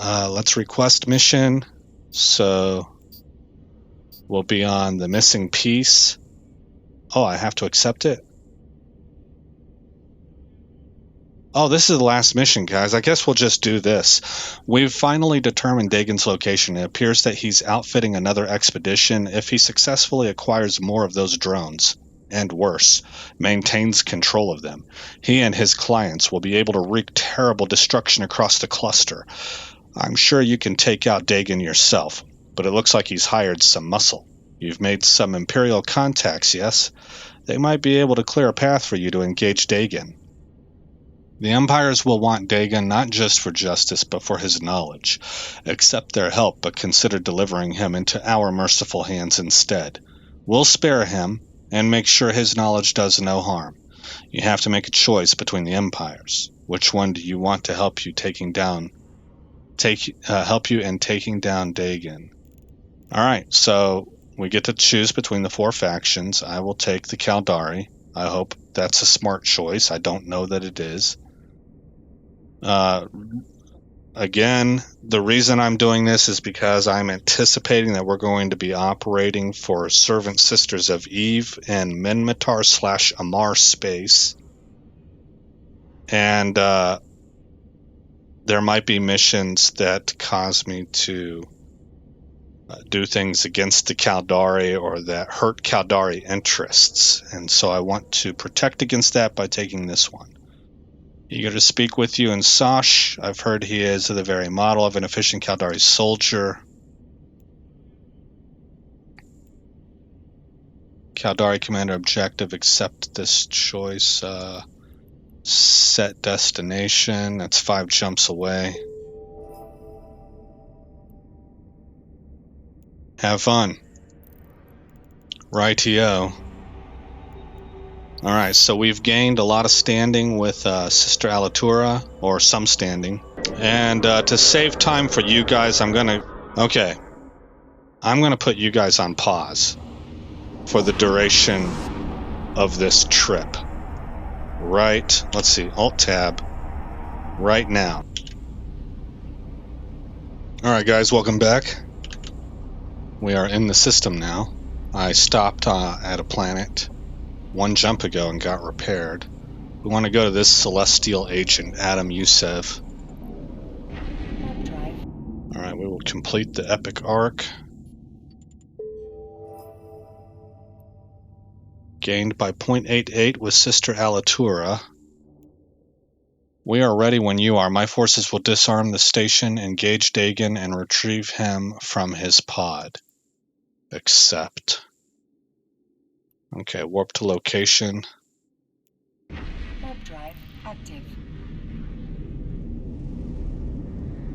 Let's request mission. So we'll be on the missing piece. Oh, I have to accept it? Oh, this is the last mission, guys. I guess we'll just do this. We've finally determined Dagon's location. It appears that he's outfitting another expedition. If he successfully acquires more of those drones, and worse, maintains control of them, he and his clients will be able to wreak terrible destruction across the cluster. I'm sure you can take out Dagon yourself, but it looks like he's hired some muscle. You've made some Imperial contacts, yes? They might be able to clear a path for you to engage Dagon. The Empires will want Dagon not just for justice, but for his knowledge. Accept their help, but consider delivering him into our merciful hands instead. We'll spare him, and make sure his knowledge does no harm. You have to make a choice between the Empires. Which one do you want to help you in taking down Dagon? Alright, so we get to choose between the 4 factions. I will take the Caldari. I hope that's a smart choice. I don't know that it is. Again, the reason I'm doing this is because I'm anticipating that we're going to be operating for Servant Sisters of EvE and Minmatar/Amar space. And there might be missions that cause me to do things against the Caldari or that hurt Caldari interests. And so I want to protect against that by taking this one. Eager to speak with you and Sosh. I've heard he is the very model of an efficient Caldari soldier. Caldari commander objective, accept this choice. Set destination, that's 5 jumps away. Have fun. Rightio. Alright, so we've gained a lot of standing with Sister Alatura, or some standing. And to save time for you guys, I'm gonna put you guys on pause for the duration of this trip. Right, let's see, Alt-Tab, right now. Alright guys, welcome back. We are in the system now. I stopped at a planet 1 jump ago and got repaired. We want to go to this celestial agent, Adam Yousev. Alright, we will complete the epic arc. Gained by 0.88 with Sister Alatura. We are ready when you are. My forces will disarm the station, engage Dagon, and retrieve him from his pod. Accept. Okay, warp to location. Warp drive active.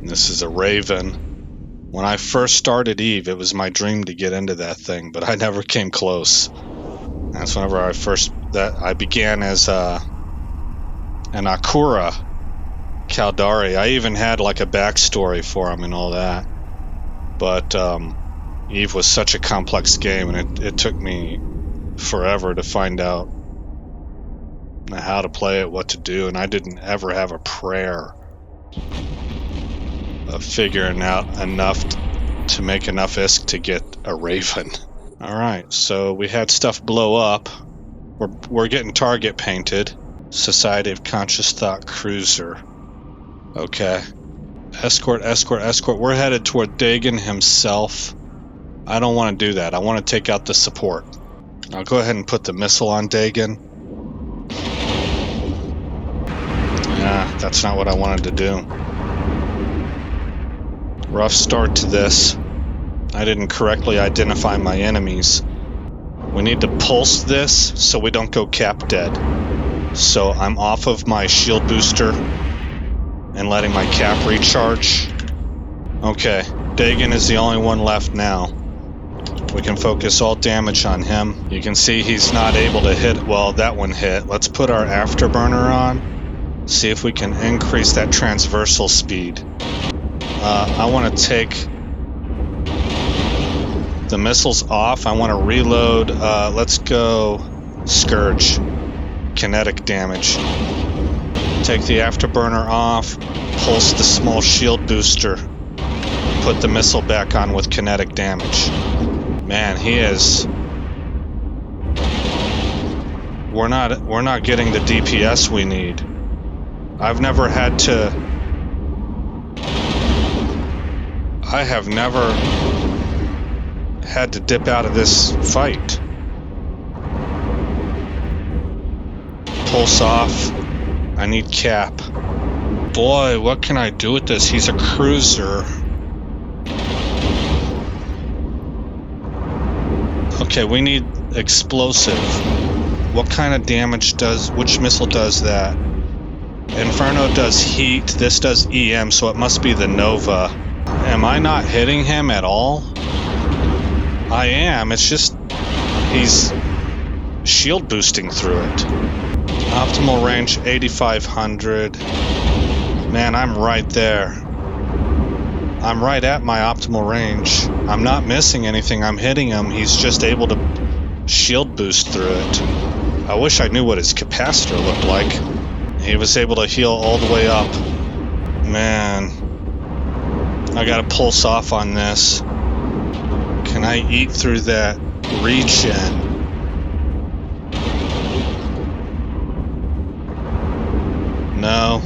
This is a Raven. When I first started EvE, it was my dream to get into that thing, but I never came close. That's whenever I began as an Akura Caldari. I even had like a backstory for him and all that. But EvE was such a complex game, and it took me forever to find out how to play it, what to do, and I didn't ever have a prayer of figuring out enough to make enough ISK to get a Raven. Alright, so we had stuff blow up. We're getting target painted. Society of Conscious Thought Cruiser. Okay. Escort. We're headed toward Dagon himself. I don't want to do that. I want to take out the support. I'll go ahead and put the missile on Dagon. Yeah, that's not what I wanted to do. Rough start to this. I didn't correctly identify my enemies. We need to pulse this so we don't go cap dead. So I'm off of my shield booster and letting my cap recharge. Okay, Dagon is the only one left now. We can focus all damage on him. You can see he's not able to hit. Well, that one hit. Let's put our afterburner on. See if we can increase that transversal speed. I want to take the missiles off. I want to reload. Let's go Scourge. Kinetic damage. Take the afterburner off. Pulse the small shield booster. put the missile back on with kinetic damage. Man, he is... We're not getting the DPS we need. I've never had to... I have never had to dip out of this fight. Pulse off. I need cap. Boy, what can I do with this? He's a cruiser. Okay, we need explosive. What kind of damage does... Which missile does that? Inferno does heat. This does EM, so it must be the Nova. Am I not hitting him at all? I am. It's just... He's shield boosting through it. Optimal range 8,500. Man, I'm right there. I'm right at my optimal range. I'm not missing anything. I'm hitting him. He's just able to shield boost through it. I wish I knew what his capacitor looked like. He was able to heal all the way up. Man. I gotta pulse off on this. Can I eat through that regen? No.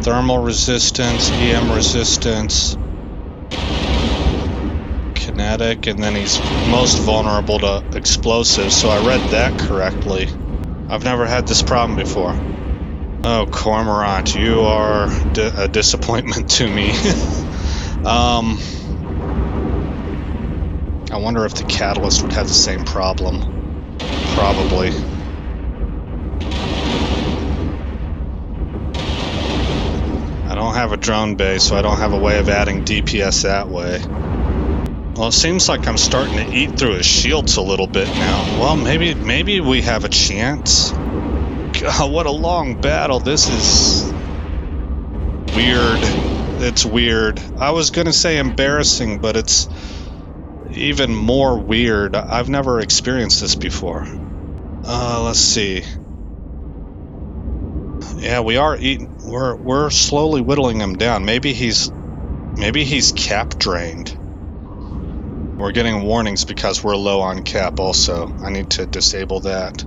Thermal resistance, EM resistance, kinetic, and then he's most vulnerable to explosives, so I read that correctly. I've never had this problem before. Oh, Cormorant, you are a disappointment to me. I wonder if the Catalyst would have the same problem. Probably. I don't have a drone base, so I don't have a way of adding DPS that way. Well, it seems like I'm starting to eat through his shields a little bit now. Well, maybe we have a chance. God, what a long battle. This is weird. It's weird. I was gonna say embarrassing, but it's even more weird. I've never experienced this before. Let's see. Yeah, we are eating. We're slowly whittling him down. Maybe he's cap drained. We're getting warnings because we're low on cap also. I need to disable that.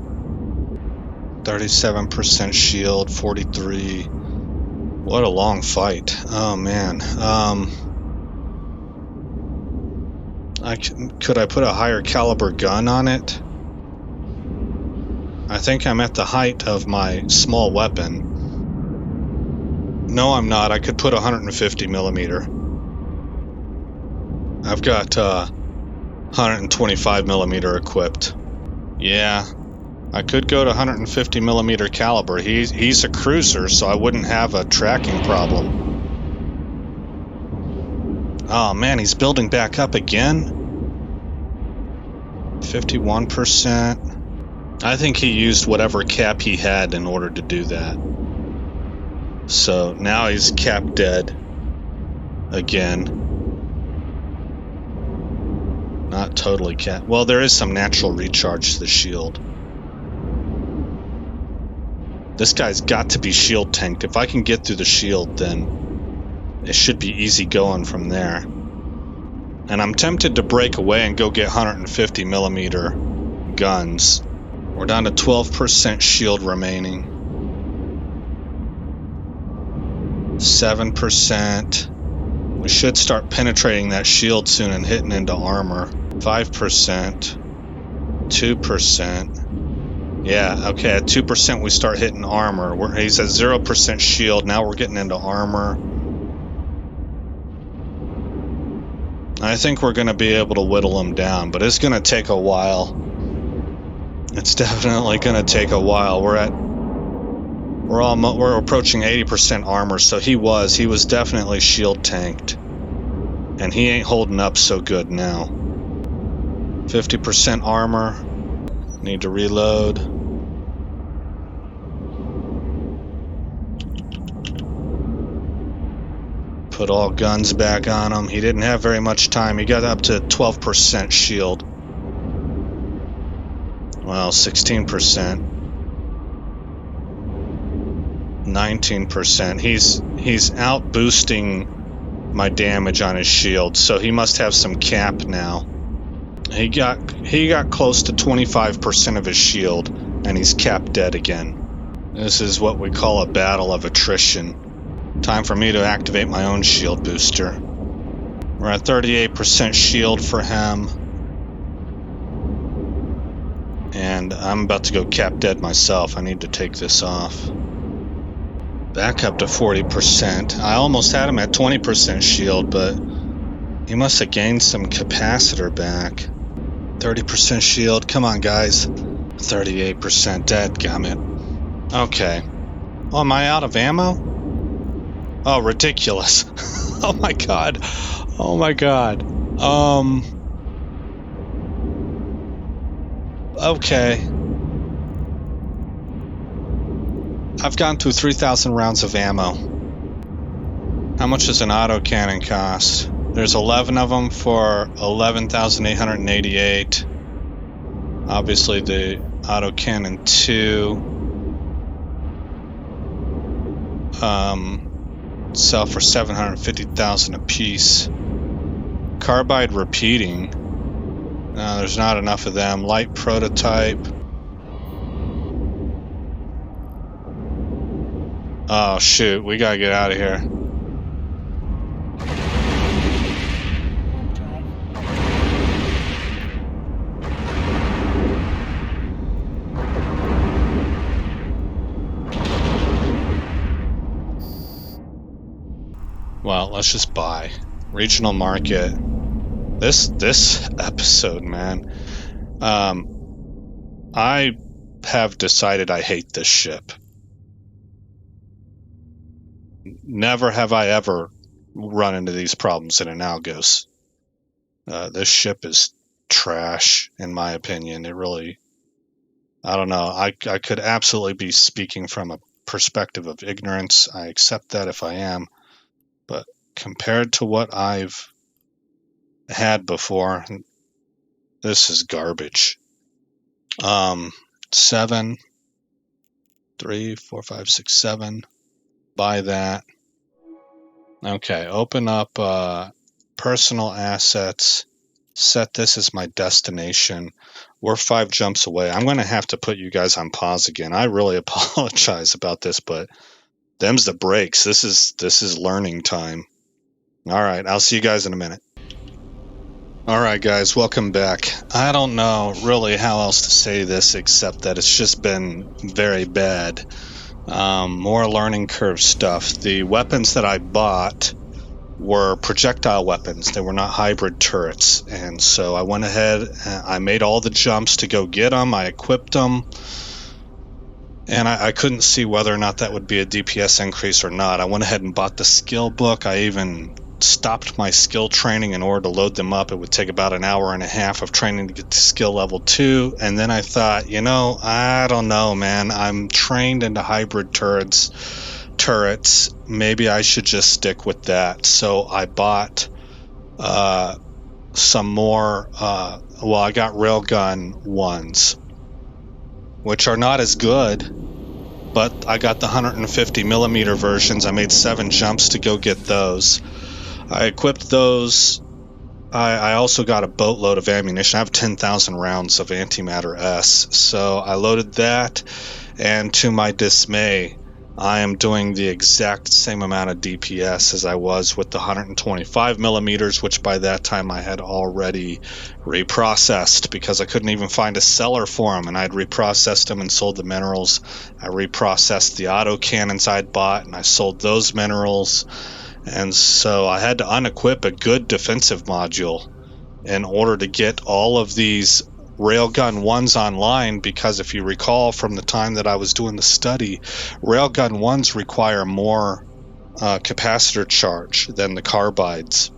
37% shield, 43. What a long fight. Oh man. Could I put a higher caliber gun on it? I think I'm at the height of my small weapon. No, I'm not. I could put 150 millimeter. I've got 125 millimeter equipped. Yeah, I could go to 150 millimeter caliber. He's a cruiser, so I wouldn't have a tracking problem. Oh man, he's building back up again. 51%. I think he used whatever cap he had in order to do that. So now he's cap dead again. Not totally cap. Well, there is some natural recharge to the shield. This guy's got to be shield tanked. If I can get through the shield, then it should be easy going from there. And I'm tempted to break away and go get 150 millimeter guns. We're down to 12% shield remaining. 7%. We should start penetrating that shield soon and hitting into armor. 5%. 2%. Yeah, okay, at 2% we start hitting armor. He's at 0% shield, now we're getting into armor. I think we're going to be able to whittle him down, but it's going to take a while. It's definitely going to take a while. We're approaching 80% armor, so he was definitely shield tanked. And he ain't holding up so good now. 50% armor. Need to reload. Put all guns back on him. He didn't have very much time. He got up to 12% shield. Well, 16%. 19%. He's out boosting my damage on his shield, so he must have some cap now. He got close to 25% of his shield, and he's cap dead again. This is what we call a battle of attrition. Time for me to activate my own shield booster. We're at 38% shield for him. And I'm about to go cap dead myself. I need to take this off. Back up to 40%. I almost had him at 20% shield, but he must have gained some capacitor back. 30% shield. Come on, guys. 38%. Dadgummit. Okay. Oh, am I out of ammo? Oh, ridiculous. Oh my god. Oh my god. Okay. I've gone through 3,000 rounds of ammo. How much does an autocannon cost? There's 11 of them for 11,888. Obviously the autocannon 2 sell for 750,000 a piece. Carbide repeating. No, there's not enough of them. Light prototype. Oh shoot, we gotta get out of here. Well, let's just buy. Regional market. This episode, man. I have decided I hate this ship. Never have I ever run into these problems in an Algos. This ship is trash, in my opinion. It really... I don't know. I could absolutely be speaking from a perspective of ignorance. I accept that if I am. But compared to what I've had before, this is garbage. 7, 3, 4, 5, 6, 7. Buy that. Okay, open up personal assets. Set this as my destination. We're 5 jumps away. I'm going to have to put you guys on pause again. I really apologize about this, but them's the breaks. This is learning time. All right, I'll see you guys in a minute. All right, guys, welcome back. I don't know really how else to say this except that it's just been very bad. More learning curve stuff. The weapons that I bought were projectile weapons. They were not hybrid turrets. And so I went ahead and I made all the jumps to go get them. I equipped them. And I couldn't see whether or not that would be a DPS increase or not. I went ahead and bought the skill book. I even stopped my skill training in order to load them up. It would take about an hour and a half of training to get to skill level 2. And then I thought, I don't know, man. I'm trained into hybrid turrets. Maybe I should just stick with that. So I bought some more. I got railgun ones, which are not as good, but I got the 150 millimeter versions. I made 7 jumps to go get those. I equipped those. I also got a boatload of ammunition. I have 10,000 rounds of antimatter S, so I loaded that, and to my dismay, I am doing the exact same amount of DPS as I was with the 125 millimeters, which by that time I had already reprocessed because I couldn't even find a seller for them, and I'd reprocessed them and sold the minerals. I reprocessed the auto cannons I'd bought, and I sold those minerals, and so I had to unequip a good defensive module in order to get all of these Railgun 1s online, because if you recall from the time that I was doing the study, Railgun 1s require more capacitor charge than the carbides.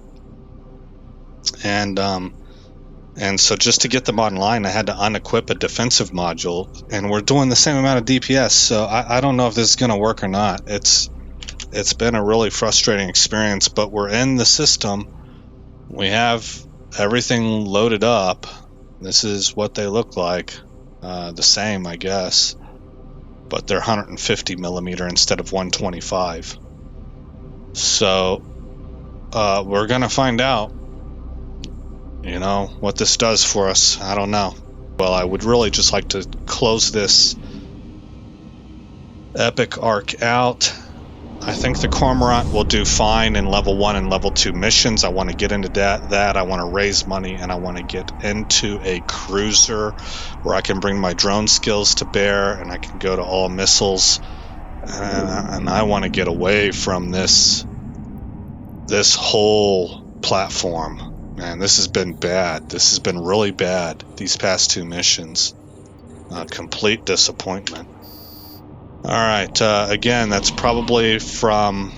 And so just to get them online, I had to unequip a defensive module, and we're doing the same amount of DPS, so I don't know if this is going to work or not. It's been a really frustrating experience, but we're in the system. We have everything loaded up. This is what they look like. The same, I guess. But they're 150 millimeter instead of 125. So We're gonna find out, you know, what this does for us. I don't know. Well, I would really just like to close this epic arc out. I think the Cormorant will do fine in level 1 and level 2 missions. I want to get into that. I want to raise money, and I want to get into a cruiser where I can bring my drone skills to bear, and I can go to all missiles. And I want to get away from this whole platform. Man, this has been bad. This has been really bad, these past 2 missions. Complete disappointment. Alright, again, that's probably from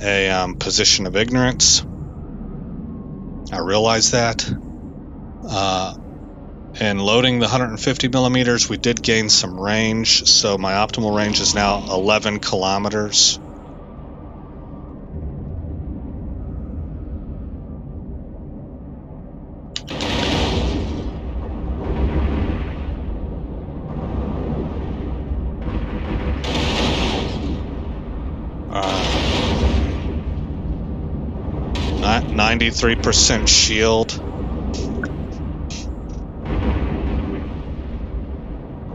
a position of ignorance. I realize that. In loading the 150 millimeters, we did gain some range, so my optimal range is now 11 kilometers. Uh, 93% shield.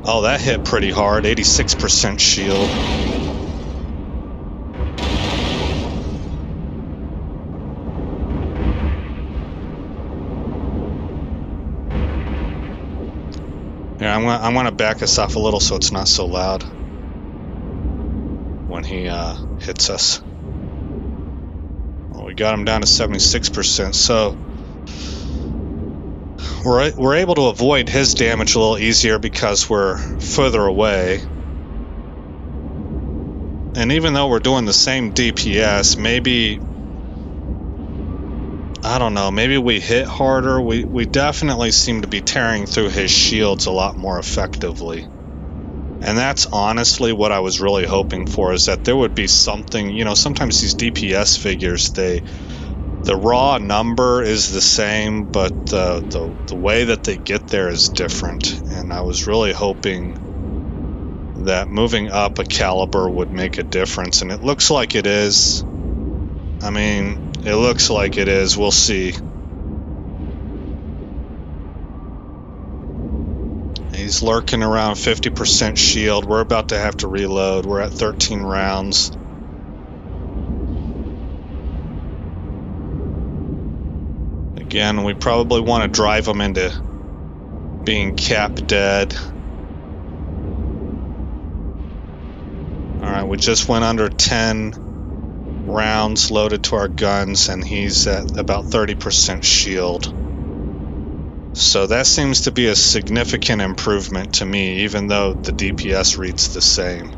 Oh, that hit pretty hard. 86% shield. Yeah, I'm gonna back us off a little so it's not so loud when he hits us. Well, we got him down to 76%, so we're able to avoid his damage a little easier because we're further away. And even though we're doing the same DPS, maybe, I don't know, maybe we hit harder. We definitely seem to be tearing through his shields a lot more effectively. And that's honestly what I was really hoping for, is that there would be something, you know, sometimes these DPS figures, the raw number is the same, but the way that they get there is different. And I was really hoping that moving up a caliber would make a difference, and it looks like it is. I mean, it looks like it is. We'll see. He's lurking around 50% shield. We're about to have to reload. We're at 13 rounds. Again, we probably want to drive him into being cap dead. Alright, we just went under 10 rounds loaded to our guns, and he's at about 30% shield. So that seems to be a significant improvement to me, even though the DPS reads the same.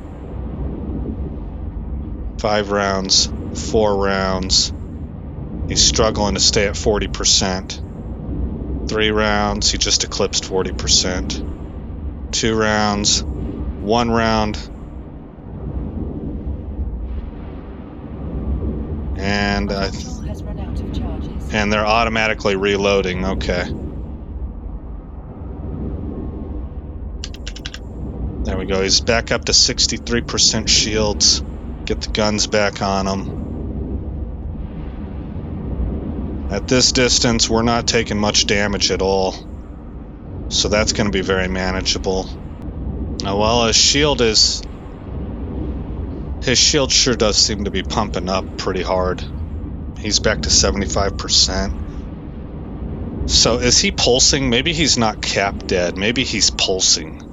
5 rounds, 4 rounds. He's struggling to stay at 40%. 3 rounds, he just eclipsed 40%. 2 rounds, 1 round. And they're automatically reloading. Okay. There we go. He's back up to 63% shields. Get the guns back on him. At this distance, we're not taking much damage at all. So that's going to be very manageable. Now, while his shield sure does seem to be pumping up pretty hard. He's back to 75%. So is he pulsing? Maybe he's not cap dead. Maybe he's pulsing.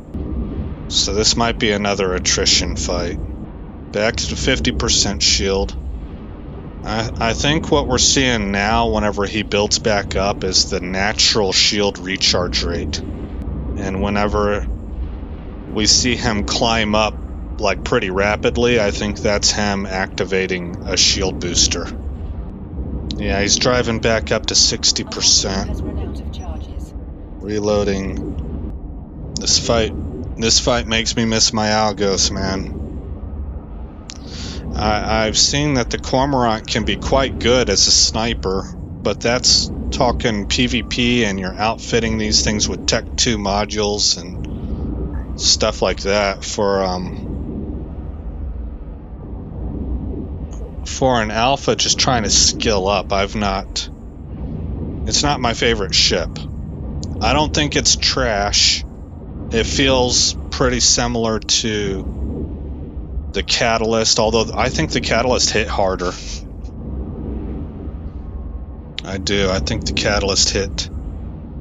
So this might be another attrition fight. Back to 50% shield. I think what we're seeing now whenever he builds back up is the natural shield recharge rate. And whenever we see him climb up like pretty rapidly, I think that's him activating a shield booster. Yeah, he's driving back up to 60%. Reloading. This fight makes me miss my Algos, man. I've seen that the Cormorant can be quite good as a sniper, but that's talking PvP, and you're outfitting these things with Tech 2 modules and stuff like that for For an alpha just trying to skill up, it's not my favorite ship. I don't think it's trash. It feels pretty similar to the Catalyst, although I think the Catalyst hit harder. I do. I think the Catalyst hit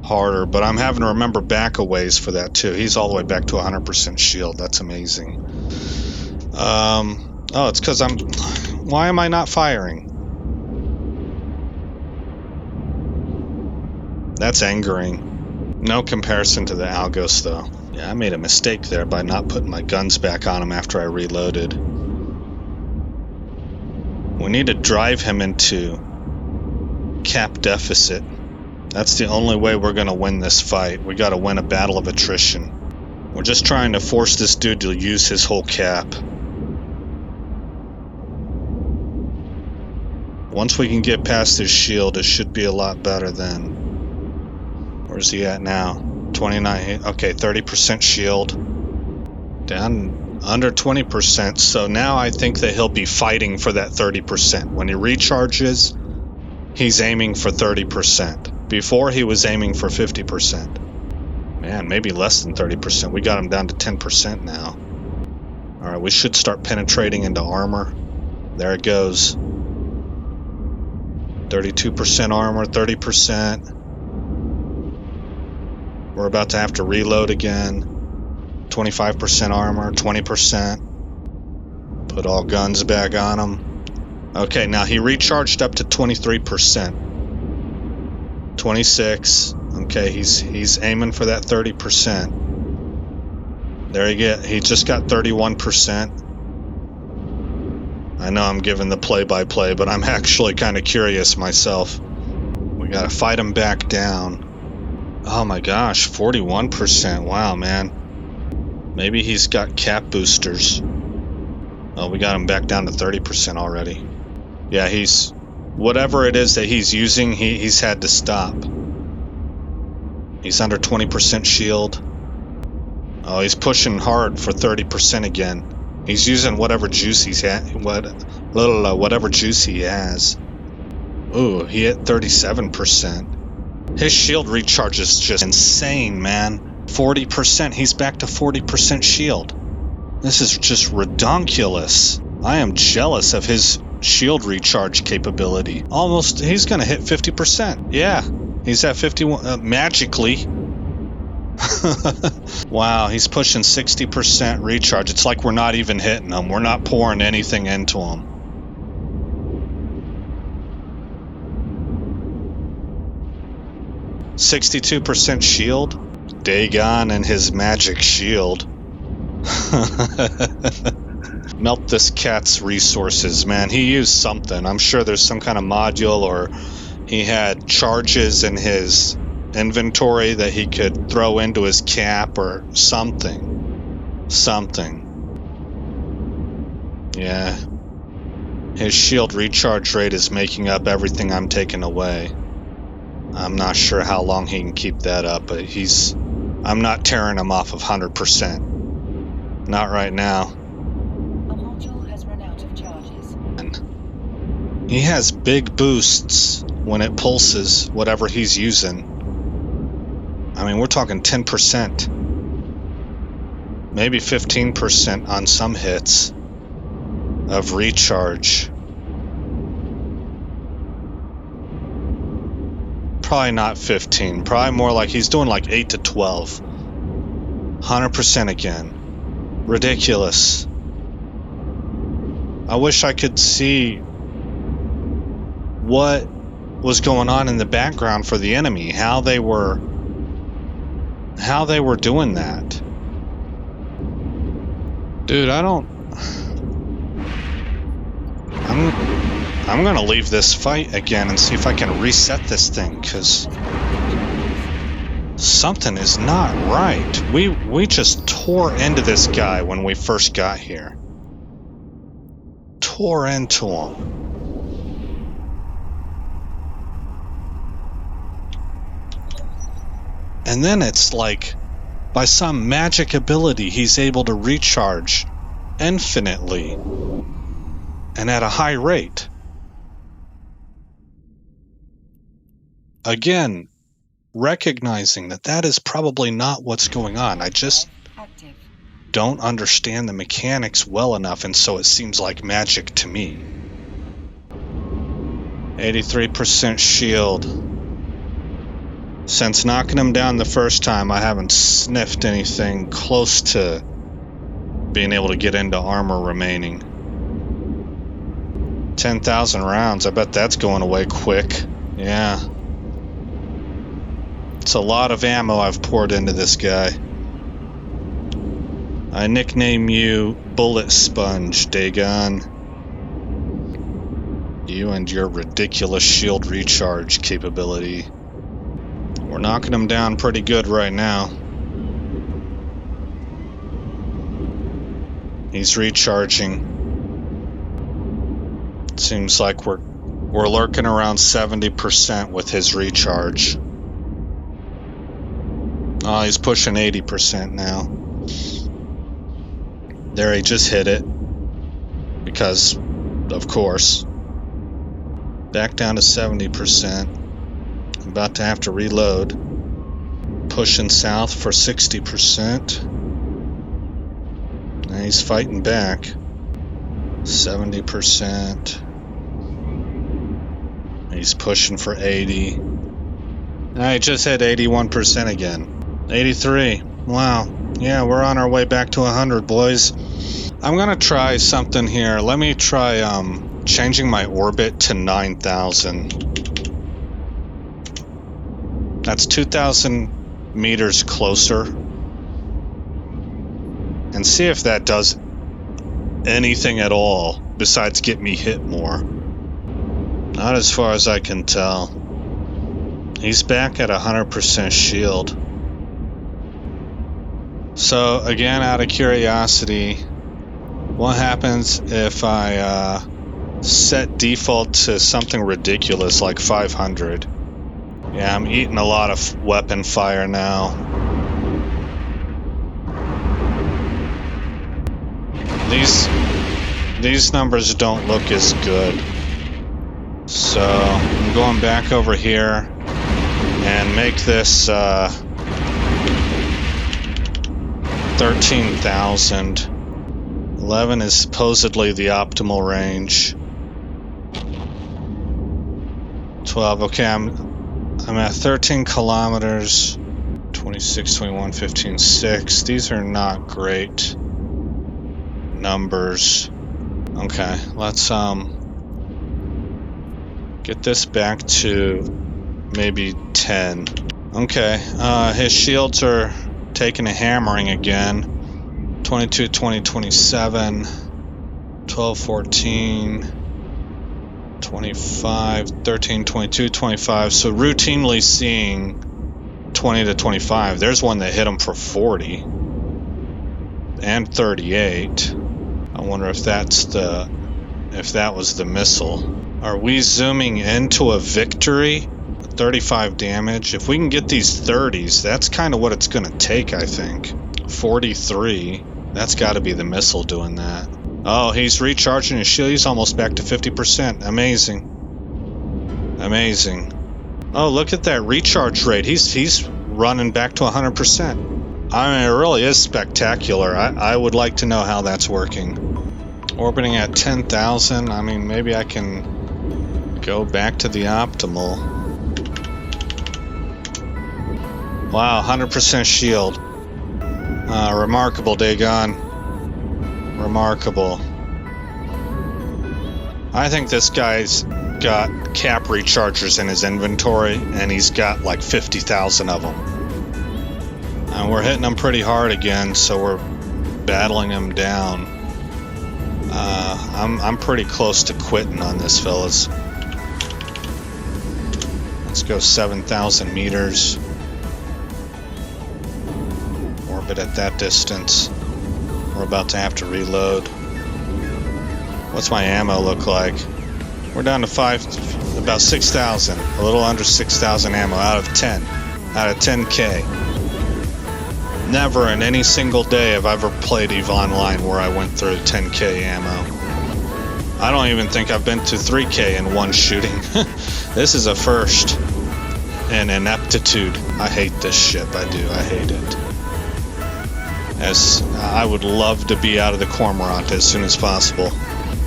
harder, but I'm having to remember back a ways for that too. He's all the way back to 100% shield. That's amazing. Oh, it's because why am I not firing? That's angering. No comparison to the Algos, though. Yeah, I made a mistake there by not putting my guns back on him after I reloaded. We need to drive him into cap deficit. That's the only way we're going to win this fight. We got to win a battle of attrition. We're just trying to force this dude to use his whole cap. Once we can get past his shield, it should be a lot better then. Where's he at now? 29, okay, 30% shield. Down under 20%, so now I think that he'll be fighting for that 30%. When he recharges, he's aiming for 30%. Before, he was aiming for 50%. Man, maybe less than 30%. We got him down to 10% now. Alright, we should start penetrating into armor. There it goes. 32% armor, 30%. We're about to have to reload again. 25% armor, 20%. Put all guns back on him. Okay, now he recharged up to 23%. 26. Okay, he's aiming for that 30%. There he just got 31%. I know I'm giving the play-by-play, but I'm actually kind of curious myself. We gotta fight him back down. Oh my gosh, 41%. Wow, man. Maybe he's got cap boosters. Oh, we got him back down to 30% already. Yeah, whatever it is that he's using, he's had to stop. He's under 20% shield. Oh, he's pushing hard for 30% again. He's using whatever juice whatever juice he has. Ooh, he hit 37%. His shield recharge is just insane, man. 40%. He's back to 40% shield. This is just redonkulous. I am jealous of his shield recharge capability. Almost, he's gonna hit 50%. Yeah, he's at 51, magically. Wow, he's pushing 60% recharge. It's like we're not even hitting him. We're not pouring anything into him. %62 shield? Dagon and his magic shield. Melt this cat's resources, man. He used something. I'm sure there's some kind of module, or he had charges in his inventory that he could throw into his cap or something. Yeah. His shield recharge rate is making up everything I'm taking away. I'm not sure how long he can keep that up, but I'm not tearing him off of 100%. Not right now. A module has run out of charges. He has big boosts when it pulses whatever he's using. I mean, we're talking 10%. Maybe 15% on some hits of recharge. Probably not 15. Probably more like he's doing like 8 to 12. 100% again. Ridiculous. I wish I could see what was going on in the background for the enemy, how they were doing that. Dude, I'm gonna leave this fight again and see if I can reset this thing, because something is not right. We just tore into this guy when we first got here. Tore into him. And then it's like, by some magic ability, he's able to recharge infinitely and at a high rate. again, recognizing that that is probably not what's going on. I just Active. don't understand the mechanics well enough, and so it seems like magic to me. 83% shield. Since knocking him down the first time, I haven't sniffed anything close to being able to get into armor remaining. 10,000 rounds. I bet that's going away quick. Yeah. It's a lot of ammo I've poured into this guy. I nickname you Bullet Sponge, Dagon. You and your ridiculous shield recharge capability. We're knocking him down pretty good right now. He's recharging. Seems like we're lurking around 70% with his recharge. Oh, he's pushing 80% now. There, he just hit it. Because, of course. Back down to 70%. I'm about to have to reload. Pushing south for 60%. Now he's fighting back. 70%. He's pushing for 80. I just hit 81% again. 83. Wow. Yeah, we're on our way back to 100, boys. I'm gonna try something here. Let me try changing my orbit to 9,000. That's 2,000 meters closer. And see if that does anything at all besides get me hit more. Not as far as I can tell. He's back at 100% shield. So again, out of curiosity, what happens if I set default to something ridiculous like 500? Yeah, I'm eating a lot of weapon fire now. These numbers don't look as good. So I'm going back over here and make this 13,000. 11 is supposedly the optimal range. 12, okay, I'm at 13 kilometers. 26, 21, 15, 6. These are not great numbers. Okay, let's get this back to maybe 10. Okay, his shields are taking a hammering again. 22, 20, 27, 12, 14, 25, 13, 22, 25. So routinely seeing 20 to 25. There's one that hit him for 40 and 38. I wonder if that was the missile. Are we zooming into a victory? 35 damage. If we can get these 30s, that's kind of what it's going to take, I think. 43. That's got to be the missile doing that. Oh, he's recharging his shield. He's almost back to 50%. Amazing. Amazing. Oh, look at that recharge rate. He's running back to 100%. I mean, it really is spectacular. I would like to know how that's working. Orbiting at 10,000. I mean, maybe I can go back to the optimal. Wow, 100% shield. Remarkable, Dagon. Remarkable. I think this guy's got cap rechargers in his inventory, and he's got like 50,000 of them. And we're hitting him pretty hard again, so we're battling him down. I'm pretty close to quitting on this, fellas. Let's go 7,000 meters. Orbit at that distance. We're about to have to reload. What's my ammo look like? We're down to about 6,000. A little under 6,000 ammo out of 10. Out of 10K. Never in any single day have I ever played EVE Online where I went through 10K ammo. I don't even think I've been to 3K in one shooting. This is a first. and ineptitude. I hate this ship. I do. I hate it. As I would love to be out of the Cormorant as soon as possible.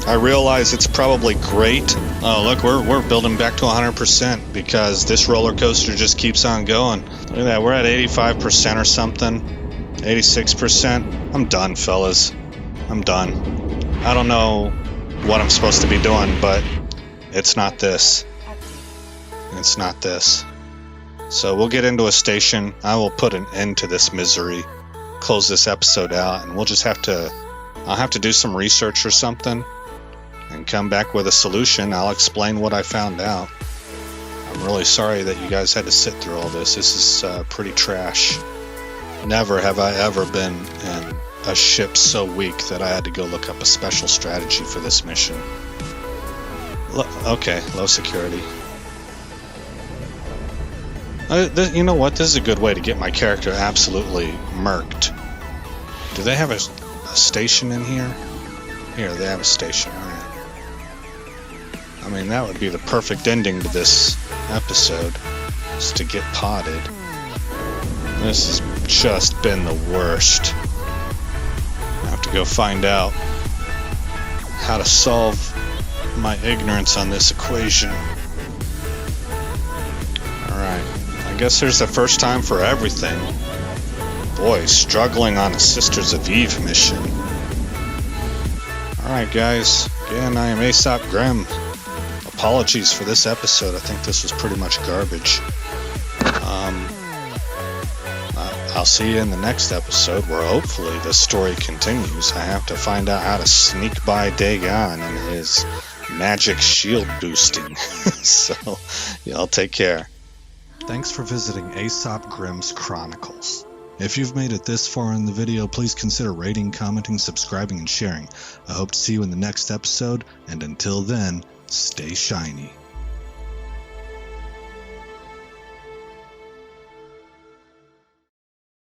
I realize it's probably great. Oh, look, we're building back to 100% because this roller coaster just keeps on going. Look at that. We're at 85% or something. 86%. I'm done, fellas. I'm done. I don't know what I'm supposed to be doing, but it's not this. It's not this. So we'll get into a station. I will put an end to this misery. Close this episode out, and we'll just have to... I'll have to do some research or something and come back with a solution. I'll explain what I found out. I'm really sorry that you guys had to sit through all this. This is pretty trash. Never have I ever been in a ship so weak that I had to go look up a special strategy for this mission. Okay, low security. You know what? This is a good way to get my character absolutely murked. Do they have a station in here? Here, they have a station. All right. I mean, that would be the perfect ending to this episode, is to get potted. This has just been the worst. I have to go find out how to solve my ignorance on this equation. Alright, I guess there's a first time for everything. Boy, struggling on a Sisters of EvE mission. Alright guys, again I am Aesop Grimm. Apologies for this episode, I think this was pretty much garbage. I'll see you in the next episode where hopefully the story continues. I have to find out how to sneak by Dagon and his magic shield boosting. So, y'all take care. Thanks for visiting Aesop Grimm's Chronicles. If you've made it this far in the video, please consider rating, commenting, subscribing, and sharing. I hope to see you in the next episode, and until then, stay shiny.